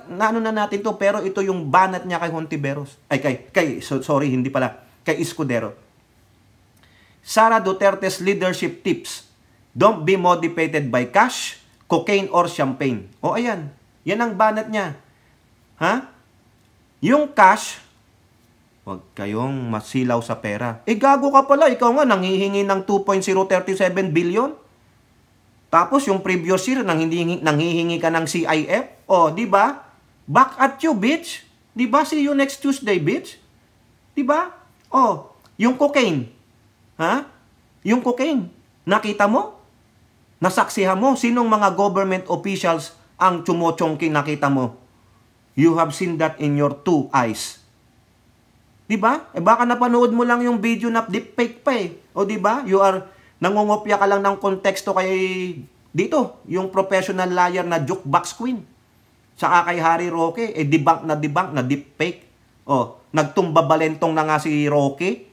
naano na natin to, pero ito yung banat niya kay Hontiveros. Sorry, hindi pala. Kay Escudero. Sara Duterte's leadership tips. Don't be motivated by cash, cocaine, or champagne. O, ayan. Yan ang banat niya. Ha? Yung cash, huwag kayong masilaw sa pera. Gago ka pala. Ikaw nga, nanghihingi ng 2.037 billion. Tapos yung previous year, nanghihingi ka ng CIF. O, di ba? Back at you, bitch. Di ba? See you next Tuesday, bitch. Di ba? O, yung cocaine. Ha? Yung cocaine. Nakita mo? Nasaksihan mo? Sinong mga government officials ang chumochongki nakita mo? You have seen that in your two eyes. Di ba? Baka napanood mo lang yung video na deepfake pa eh. O di ba? You are nangungopya ka lang ng konteksto kay dito, yung professional liar na jukebox queen. Saka kay Harry Roque, debunk na deepfake. O, nagtumba balentong na nga si Roque.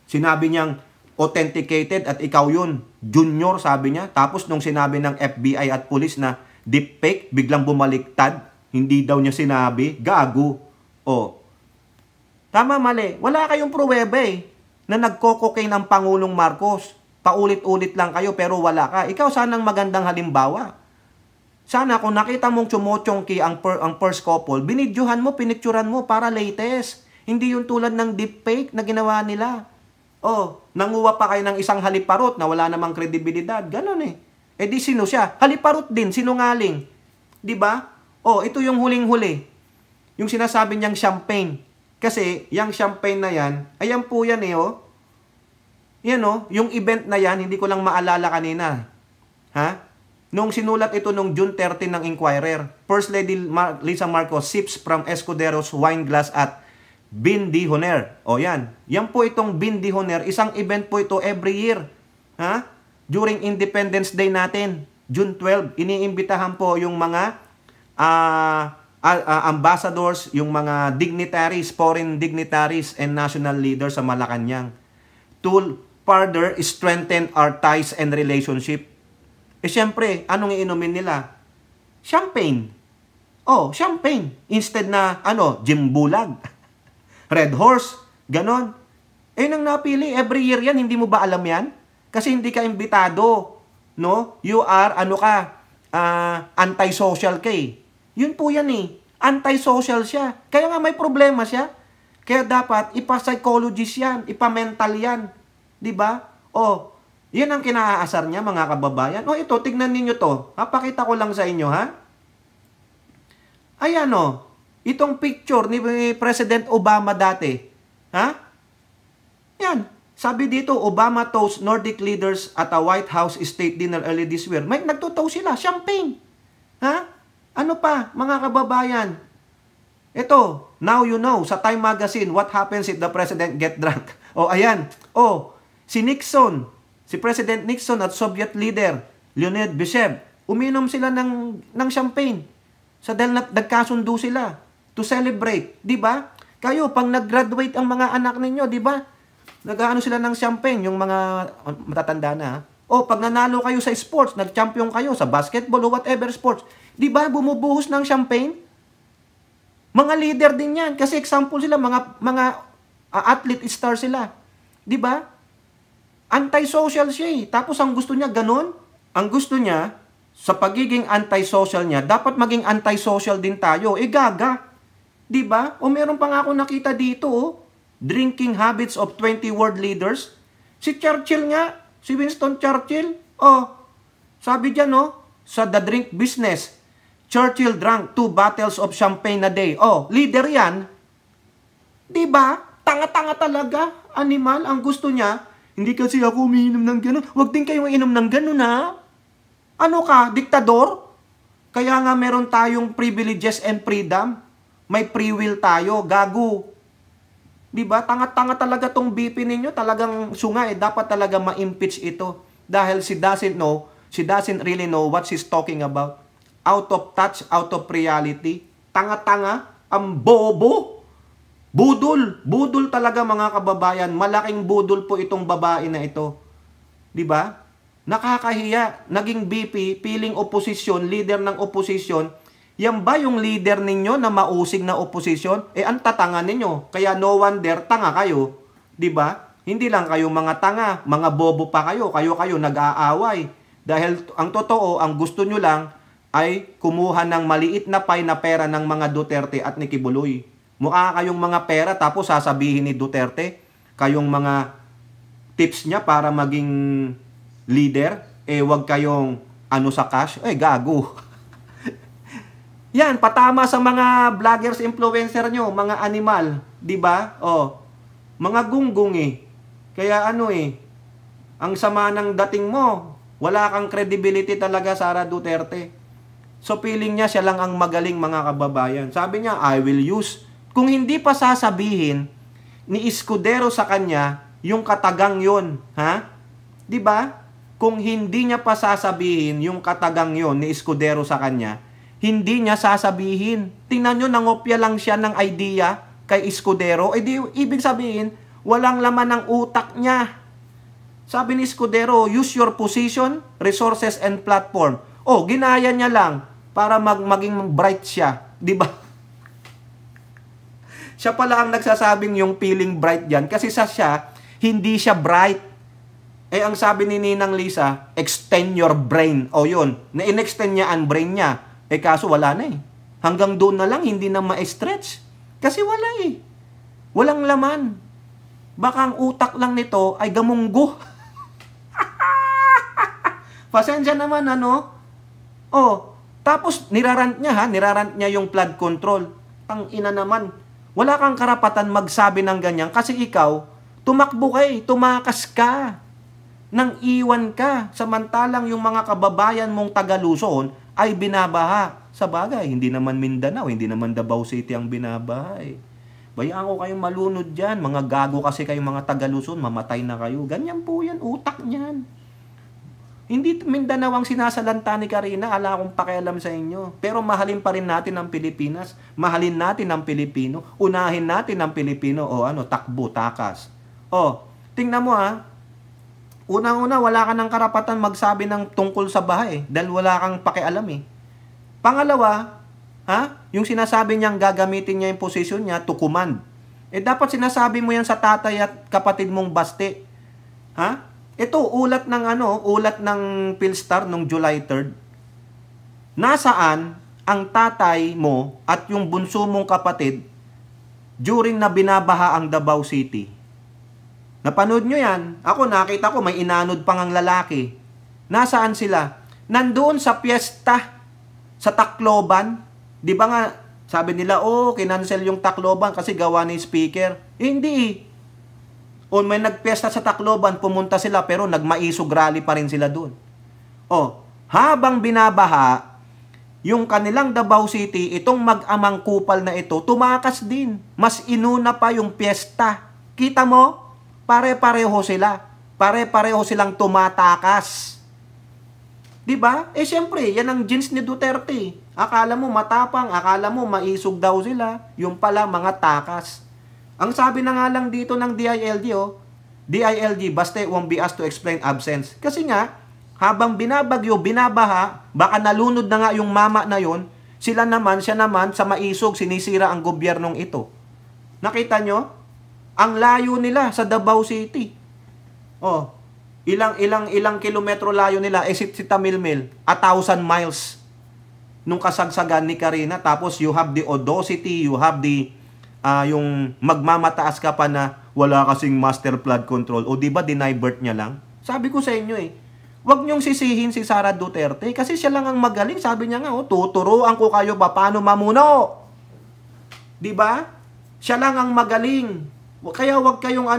Sinabi niyang authenticated at ikaw yun. Junior, sabi niya. Tapos nung sinabi ng FBI at police na deepfake, biglang bumaliktad. Hindi daw niya sinabi. Gago. O, tama, mali. Wala kayong pruweba na nagko-cocaine ang Pangulong Marcos. Paulit-ulit lang kayo pero wala ka. Ikaw sanang magandang halimbawa. Sana kung nakita mong chumochongki ang first couple, binidyohan mo, pinicturan mo para latest. Hindi yung tulad ng deepfake na ginawa nila. Nanguha pa kayo ng isang haliparot na wala namang kredibilidad. Ganon eh. Di sino siya? Haliparot din, sinungaling. Di ba? Ito yung huling-huli. Yung sinasabi niyang champagne. Kasi, yung champagne na yan, ayan po yan Yan yung event na yan, hindi ko lang maalala kanina. Ha? Nung sinulat ito nung June 13 ng Inquirer, First Lady Lisa Marcos sips from Escudero's wine glass at Bin de Honor. Yan. Yan po itong Bin de Honor. Isang event po ito every year. Ha? During Independence Day natin, June 12, iniimbitahan po yung mga ambassadors, yung mga dignitaries, foreign dignitaries and national leaders sa Malacanang to further strengthen our ties and relationship. Siyempre, anong iinumin nila? Champagne. Champagne. Instead na, Jimbulag. Red Horse. Ganon. Nang napili, every year yan, hindi mo ba alam yan? Kasi hindi ka imbitado. No? You are, anti-social ka Yun po yan Anti-social siya. Kaya nga may problema siya. Kaya dapat, ipa-psychologist yan, ipa-mental yan. Diba? Yan ang kinaaasar niya, mga kababayan. Ito, tignan ninyo to. Pakita ko lang sa inyo, ha? Ayan, itong picture ni President Obama dati. Ha? Yan. Sabi dito, Obama toasts Nordic leaders at a White House state dinner early this year. May nagtotoast sila, champagne. Ha? Ano pa, mga kababayan? Ito, now you know, sa Time Magazine, what happens if the president get drunk? Ayan. Si Nixon, si President Nixon at Soviet leader Leonid Brezhnev, uminom sila ng champagne. Dahil nagkasundo sila to celebrate. Di ba? Kayo, pang nag-graduate ang mga anak ninyo, di ba? Nag-ano sila ng champagne, yung mga matatanda na. Pag nanalo kayo sa sports, nag-champion kayo sa basketball o whatever sports, di ba, bumubuhos ng champagne? Mga leader din yan. Kasi example sila, mga athlete star sila. Di ba? Anti-social siya Tapos ang gusto niya, ganun. Ang gusto niya, sa pagiging anti-social niya, dapat maging anti-social din tayo. Gaga. Di ba? Meron pa nga ako nakita dito, drinking habits of 20 world leaders. Si Churchill nga, si Winston Churchill. Sabi dyan, sa The Drink Business, Churchill drank 2 bottles of champagne a day. Leader yan. Di ba? Tanga-tanga talaga. Animal, ang gusto niya, hindi kasi ako umiinom ng ganun. Huwag din kayong inom ng ganun, ha? Ano ka, diktador? Kaya nga meron tayong privileges and freedom. May free will tayo, gago. Diba? Tanga-tanga talaga tong BP ninyo. Talagang sunga Dapat talaga ma-impeach ito. Dahil she doesn't really know what she's talking about. out of touch, out of reality. Tanga-tanga, ang bobo. Budol talaga mga kababayan. Malaking budol po itong babae na ito. 'Di ba? Nakakahiya. Naging VP, piling oposisyon, leader ng oposisyon. Yan ba yung leader ninyo na mausig na oposisyon? Ang tatanga ninyo. Kaya no wonder tanga kayo. 'Di ba? Hindi lang kayo mga tanga, mga bobo pa kayo. Kayo nag-aaway. Dahil ang totoo, ang gusto nyo lang ay kumuha ng maliit na pay na pera ng mga Duterte at ni Kibuloy. Mukha kayong mga pera tapos sasabihin ni Duterte, kayong mga tips niya para maging leader, wag kayong sa cash. Gago. Yan, patama sa mga vloggers, influencer nyo, mga animal. 'Di ba? Mga gunggong Kaya ang sama ng dating mo. Wala kang credibility talaga, Sara Duterte. So feeling niya siya lang ang magaling, mga kababayan. Sabi niya, I will use. Kung hindi pa sasabihin ni Escudero sa kanya, yung katagang yon, ha? 'Di ba? Kung hindi niya pa sasabihin yung katagang yon ni Escudero sa kanya, hindi niya sasabihin. Tingnan nyo, nangopya lang siya ng idea kay Escudero. Ibig sabihin, walang laman ng utak niya. Sabi ni Escudero, use your position, resources, and platform. Ginaya niya lang para maging bright siya. Di ba? Siya pala ang nagsasabing yung feeling bright yan. Kasi siya, hindi siya bright. Ang sabi ni Ninang Lisa, extend your brain. Yun. Na-in-extend niya ang brain niya. Kaso wala na Hanggang doon na lang, hindi na ma-stretch. Kasi wala Walang laman. Baka ang utak lang nito ay gamunggo. Pasensya naman, tapos nirarant niya yung flood control. Ang ina naman. Wala kang karapatan magsabi ng ganyan kasi ikaw, tumakbo tumakas ka. Nang iwan ka. Samantalang yung mga kababayan mong taga Luzon ay binabaha. Sa bagay, hindi naman Mindanao, hindi naman Davao City ang binabaha Bayaan ko kayong malunod dyan. Mga gago kasi kayong mga taga Luzon, mamatay na kayo. Ganyan po yan, utak niyan. Hindi Mindanao ang sinasalanta ni Karina, ala akong pakialam sa inyo. Pero mahalin pa rin natin ang Pilipinas. Mahalin natin ang Pilipino. Unahin natin ang Pilipino. Takbo, takas. Tingnan mo Unang-una, wala ka ng karapatan magsabi ng tungkol sa bahay dahil wala kang pakialam Pangalawa, yung sinasabi niyang gagamitin niya yung posisyon niya to command. Dapat sinasabi mo yan sa tatay at kapatid mong baste. Ito, ulat ng Philstar nung July 3rd. Nasaan ang tatay mo at yung bunso mong kapatid during na binabaha ang Davao City? Napanood nyo yan? Ako, nakita ko, may inanod pang ang lalaki. Nasaan sila? Nandoon sa piyesta, sa Tacloban. Di ba nga, sabi nila, kinancel yung Tacloban kasi gawa ni speaker. Hindi. May nagpiyesta sa Tacloban, pumunta sila, pero nagmaisog rally pa rin sila doon. Habang binabaha, yung kanilang Davao City, itong mag-amang kupal na ito, tumakas din. Mas inuna pa yung piyesta. Kita mo? Pare-pareho sila. Pare-pareho silang tumatakas. Diba? Siyempre, yan ang genes ni Duterte. Akala mo matapang, akala mo maisog daw sila. Yung pala, mga takas. Ang sabi na nga lang dito ng DILG, DILG, basta won't be asked to explain absence. Kasi nga, habang binabagyo, binabaha, baka nalunod na nga yung mama na yon, siya naman, sa maisog, sinisira ang gobyernong ito. Nakita nyo? Ang layo nila sa Davao City. Ilang kilometro layo nila. Si Tamilmil, 1,000 miles nung kasagsagan ni Karina. Tapos you have the audacity, you have the yung magmamataas ka pa na wala kasing master flood control. Di ba deny birth niya lang? Sabi ko sa inyo wag niyong sisihin si Sara Duterte kasi siya lang ang magaling. Sabi niya nga, tuturuan ko kayo paano mamuno. Di ba? Siya lang ang magaling. Kaya wag kayong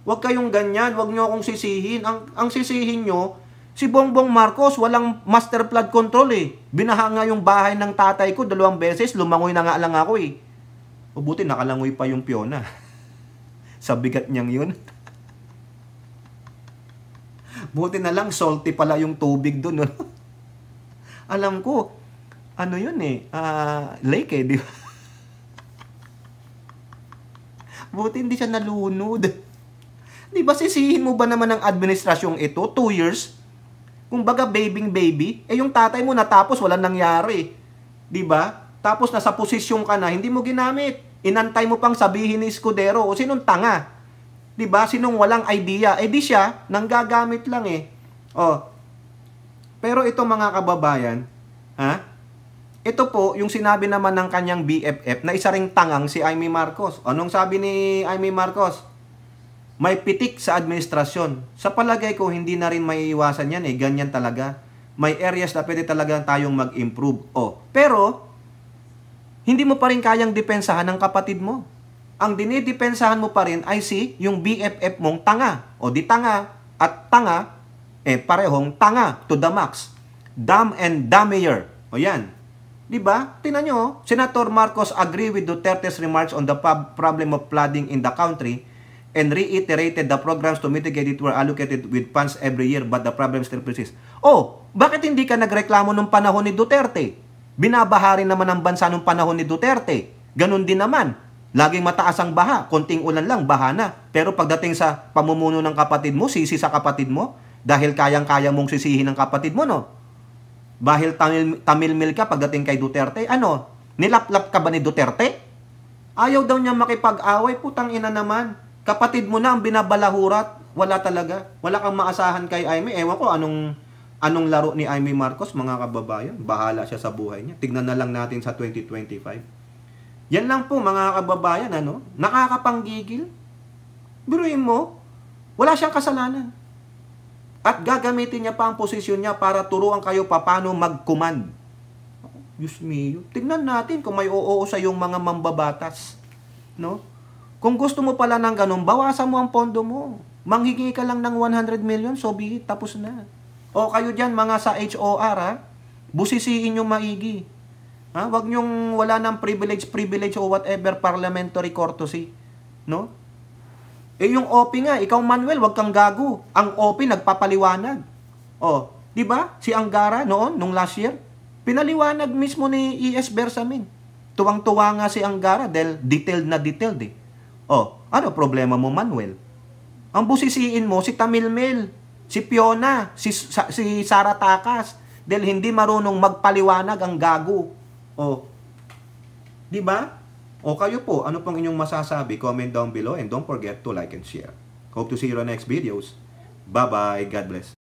wag kayong ganyan, wag niyo akong sisihin. Ang sisihin niyo, si Bongbong Marcos walang master flood control Binaha nga yung bahay ng tatay ko 2 beses, lumangoy na nga lang ako Buti nakalangoy pa yung Fiona. Sa bigat niyang yun. Buti na lang salty pala yung tubig doon. Alam ko, ano yun eh, lake eh, di ba? Buti hindi siya nalunod. Di ba sisihin mo ba naman ang administrasyong ito? 2 years? Kung baga baby, eh yung tatay mo natapos, walang nangyari. Di ba? Tapos nasa posisyon ka na, hindi mo ginamit. Inantay mo pang sabihin ni Escudero, o sinong tanga? Di ba? Sinong walang idea? Eh di siya, nanggagamit lang eh. Oh. Pero ito mga kababayan, ha? Ito po, yung sinabi naman ng kanyang BFF na isa ring tangang si Amy Marcos. Anong sabi ni Amy Marcos? May pitik sa administrasyon. Sa palagay ko, hindi na rin maiiwasan yan eh. Ganyan talaga. May areas na pwede talaga tayong mag-improve. Oh. Pero, hindi mo pa rin kayang depensahan ng kapatid mo. Ang dinidepensahan mo pa rin ay yung BFF mong tanga. O di tanga at tanga, parehong tanga to the max. Dumb and dummier. O yan. Diba? Tingnan nyo, Senator Marcos agree with Duterte's remarks on the problem of flooding in the country and reiterated the programs to mitigate it were allocated with funds every year but the problem still persists. Oh, bakit hindi ka nagreklamo nung panahon ni Duterte? Binabaha rin naman ang bansa nung panahon ni Duterte. Ganun din naman. Laging mataas ang baha, konting ulan lang, baha na. Pero pagdating sa pamumuno ng kapatid mo, sisi sa kapatid mo, dahil kayang-kaya mong sisihin ng kapatid mo, no? Bahil tamilmil ka pagdating kay Duterte, ano? Nilaplap ka ba ni Duterte? Ayaw daw niya makipag-away, putang ina naman. Kapatid mo na ang binabalahurat, wala talaga. Wala kang maasahan kay Amy. Ewan ko anong laro ni Amy Marcos, mga kababayan. Bahala siya sa buhay niya. Tignan na lang natin sa 2025. Yan lang po mga kababayan, ano? Nakakapanggigil. Biruin mo, wala siyang kasalanan. At gagamitin niya pa ang posisyon niya para turuan kayo paano mag-command. Diyos mio. Tignan natin kung may oo sa yung mga mambabatas. No? Kung gusto mo pala ng ganun, bawasan mo ang pondo mo. Manghingi ka lang ng 100 million, so be it, tapos na. O kayo dyan, mga sa HOR, ha? Busisiin yung maigi. Ha? Wag nyong wala ng privilege o whatever parliamentary courtesy. No? Yung OP nga, ikaw Manuel, wag kang gago. Ang OP nagpapaliwanag. Oh, 'di ba? Si Angara noon, nung last year, pinaliwanag mismo ni ES Bersamin. Tuwang-tuwa nga si Angara dahil detailed eh. Oh, ano problema mo Manuel? Ang busisiin mo si Tamilmil, si Fiona, si Sara Takas dahil hindi marunong magpaliwanag ang gago. Oh. 'Di ba? O kayo po, ano pang inyong masasabi? Comment down below and don't forget to like and share. Hope to see you on next videos. Bye-bye. God bless.